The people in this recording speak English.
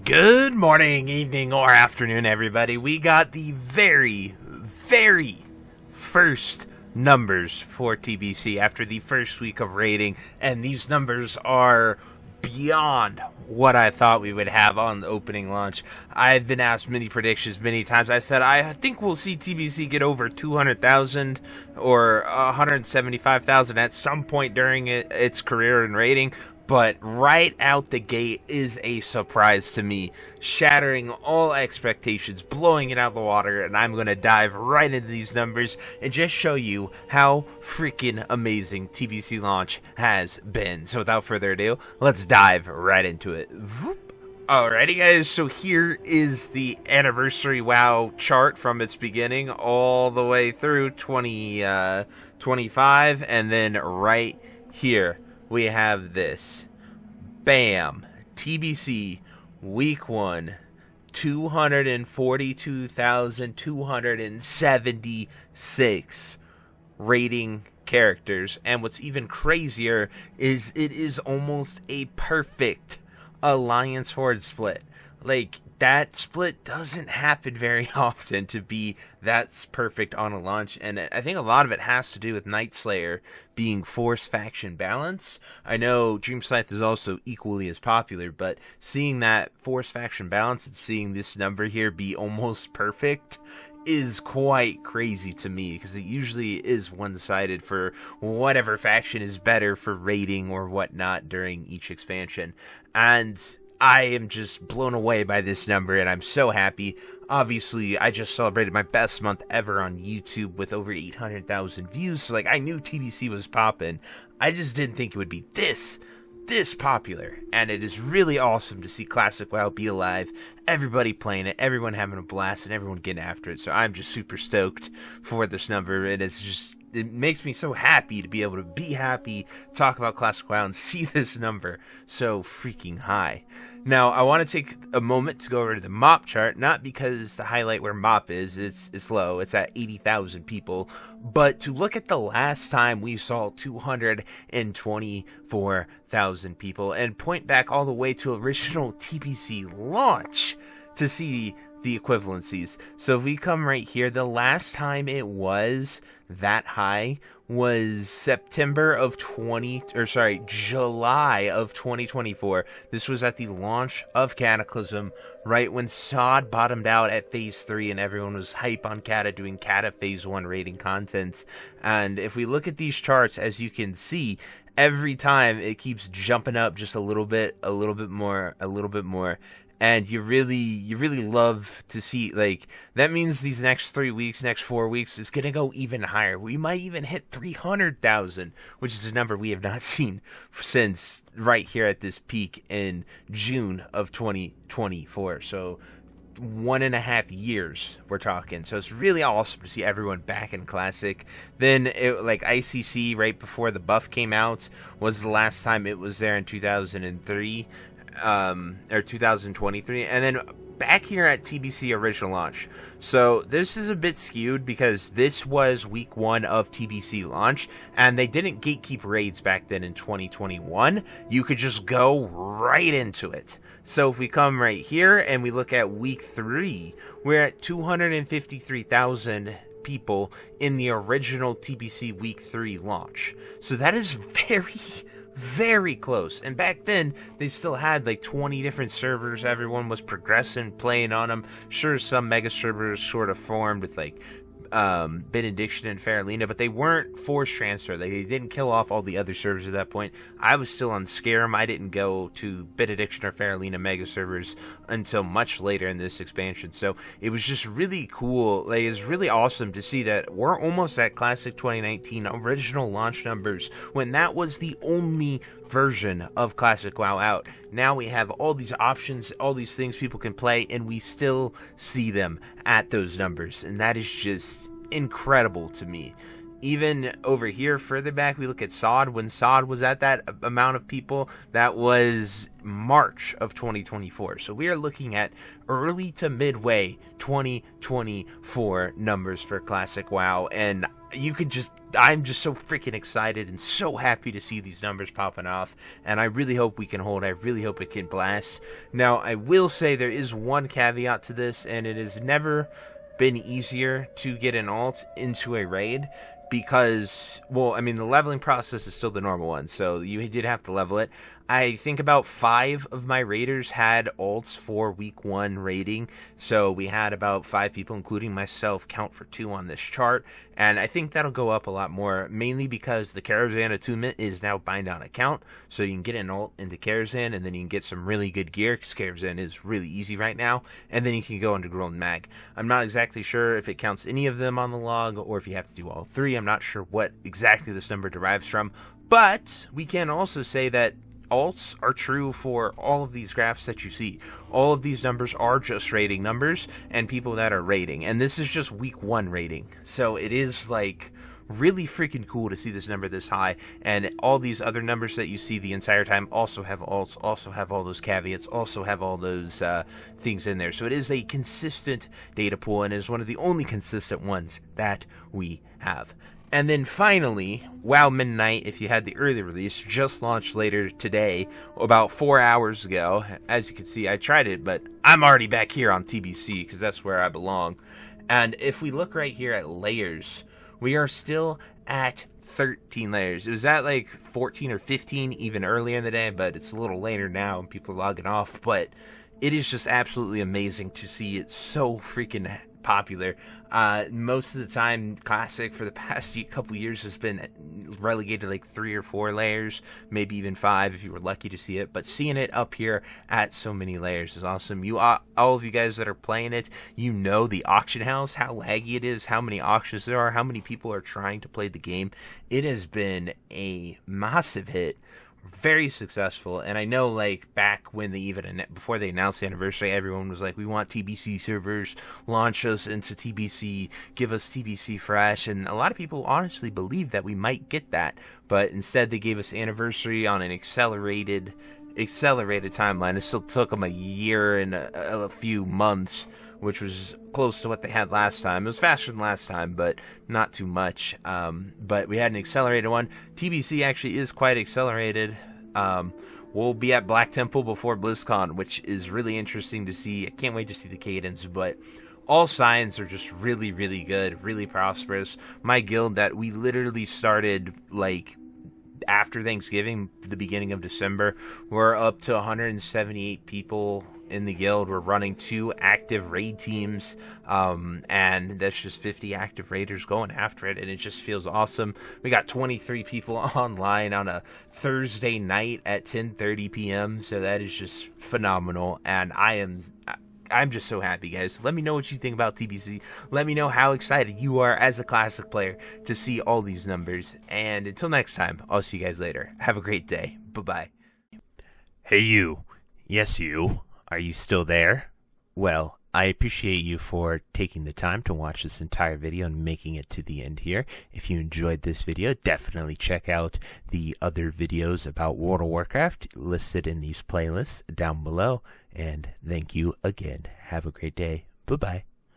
Good morning, evening, or afternoon, everybody. We got the very first numbers for TBC after the first week of rating, and these numbers are beyond what I thought we would have on the opening launch. I've been asked many predictions many times. I said I think we'll see TBC get over 200,000 or 175,000 at some point during its career and rating. But right out the gate is a surprise to me, shattering all expectations, blowing it out of the water, and I'm going to dive right into these numbers and just show you how freaking amazing TBC launch has been. So without further ado, let's dive right into it. Alrighty guys, so here is the anniversary WoW chart from its beginning all the way through 2025, and then right here we have this. Bam. TBC Week 1. 242,276 rating characters. And what's even crazier is it is almost a perfect Alliance Horde split. Like, that split doesn't happen very often to be that perfect on a launch, and I think a lot of it has to do with Night Slayer being Force faction balance. I know Dream Scythe is also equally as popular, but seeing that Force faction balance and seeing this number here be almost perfect is quite crazy to me, because it usually is one-sided for whatever faction is better for rating or whatnot during each expansion, and I am just blown away by this number, and I'm so happy. Obviously, I just celebrated my best month ever on YouTube with over 800,000 views, so like, I knew TBC was poppin'. I just didn't think it would be this popular, and it is really awesome to see Classic WoW be alive, everybody playing it, everyone having a blast, and everyone getting after it. So I'm just super stoked for this number, and it makes me so happy to be able to be happy, talk about Classic WoW, and see this number so freaking high. Now, I want to take a moment to go over to the MOP chart, not because to highlight where MOP is, it's low, it's at 80,000 people, but to look at the last time we saw 224,000 people, and point back all the way to original TBC launch to see the equivalencies. So if we come right here, the last time it was that high was July of 2024. This was at the launch of Cataclysm, right when SOD bottomed out at Phase 3 and everyone was hype on Cata doing Cata Phase 1 rating content. And if we look at these charts, as you can see, every time it keeps jumping up just a little bit more. And you really love to see, like, that means these next 3 weeks, next 4 weeks is going to go even higher. We might even hit 300,000, which is a number we have not seen since right here at this peak in June of 2024. So 1.5 years we're talking. So it's really awesome to see everyone back in Classic. Then like ICC right before the buff came out was the last time it was there in 2003. Or 2023, and then back here at TBC original launch. So this is a bit skewed because this was week 1 of TBC launch, and they didn't gatekeep raids back then in 2021. You could just go right into it. So if we come right here and we look at week 3, we're at 253,000 people in the original TBC week 3 launch. So that is very close. And back then they still had like 20 different servers. Everyone was progressing, playing on them. Sure, some mega servers sort of formed with like Benediction and Faralina, but they weren't forced transfer. They didn't kill off all the other servers at that point. I was still on Scarum. I didn't go to Benediction or Faralina mega servers until much later in this expansion. So it was just really cool. Like, it's really awesome to see that we're almost at Classic 2019 original launch numbers when that was the only version of Classic WoW out. Now we have all these options, all these things people can play, and we still see them at those numbers, and that is just incredible to me. Even over here further back, we look at SOD. When SOD was at that amount of people, that was March of 2024. So we are looking at early to midway 2024 numbers for Classic WoW, and I'm just so freaking excited and so happy to see these numbers popping off, and I really hope we can hold. I really hope it can blast. Now, I will say there is one caveat to this, and it has never been easier to get an alt into a raid, because, well, I mean, the leveling process is still the normal one, so you did have to level it. I think about 5 of my raiders had alts for week 1 raiding, so we had about 5 people, including myself, count for 2 on this chart, and I think that'll go up a lot more, mainly because the Karazhan attunement is now bind on account, so you can get an alt into Karazhan, and then you can get some really good gear, because Karazhan is really easy right now, and then you can go into Golden Mag. I'm not exactly sure if it counts any of them on the log, or if you have to do all 3. I'm not sure what exactly this number derives from, but we can also say that alts are true for all of these graphs that you see. All of these numbers are just rating numbers and people that are rating, and this is just week 1 rating, so it is like really freaking cool to see this number this high, and all these other numbers that you see the entire time also have alts, also have all those caveats, also have all those things in there. So it is a consistent data pool, and is one of the only consistent ones that we have. And then finally, WoW Midnight, if you had the early release, just launched later today, about 4 hours ago. As you can see, I tried it, but I'm already back here on TBC, because that's where I belong. And if we look right here at layers, we are still at 13 layers. It was at like 14 or 15 even earlier in the day, but it's a little later now and people are logging off. But it is just absolutely amazing to see it so freaking popular. Most of the time, Classic for the past couple years has been relegated like 3 or 4 layers, maybe even 5 if you were lucky to see it. But seeing it up here at so many layers is awesome. All of you guys that are playing it, you know the auction house, how laggy it is, how many auctions there are, how many people are trying to play the game. It has been a massive hit. Very successful, and I know like back when before they announced the anniversary, everyone was like, we want TBC servers, launch us into TBC, give us TBC fresh, and a lot of people honestly believed that we might get that, but instead they gave us anniversary on an accelerated timeline. It still took them a year and a few months, which was close to what they had last time. It was faster than last time, but not too much. But we had an accelerated one. TBC actually is quite accelerated. We'll be at Black Temple before BlizzCon, which is really interesting to see. I can't wait to see the cadence, but all signs are just really, really good, really prosperous. My guild that we literally started like after Thanksgiving, the beginning of December, we're up to 178 people in the guild. We're running 2 active raid teams, and that's just 50 active raiders going after it, and it just feels awesome. We got 23 people online on a Thursday night at 10:30 p.m., so that is just phenomenal, and I'm just so happy, guys. Let me know what you think about TBC. Let me know how excited you are as a Classic player to see all these numbers. And until next time, I'll see you guys later. Have a great day. Bye-bye. Hey, you. Yes, you. Are you still there? Well, I appreciate you for taking the time to watch this entire video and making it to the end here. If you enjoyed this video, definitely check out the other videos about World of Warcraft listed in these playlists down below. And thank you again. Have a great day. Bye-bye.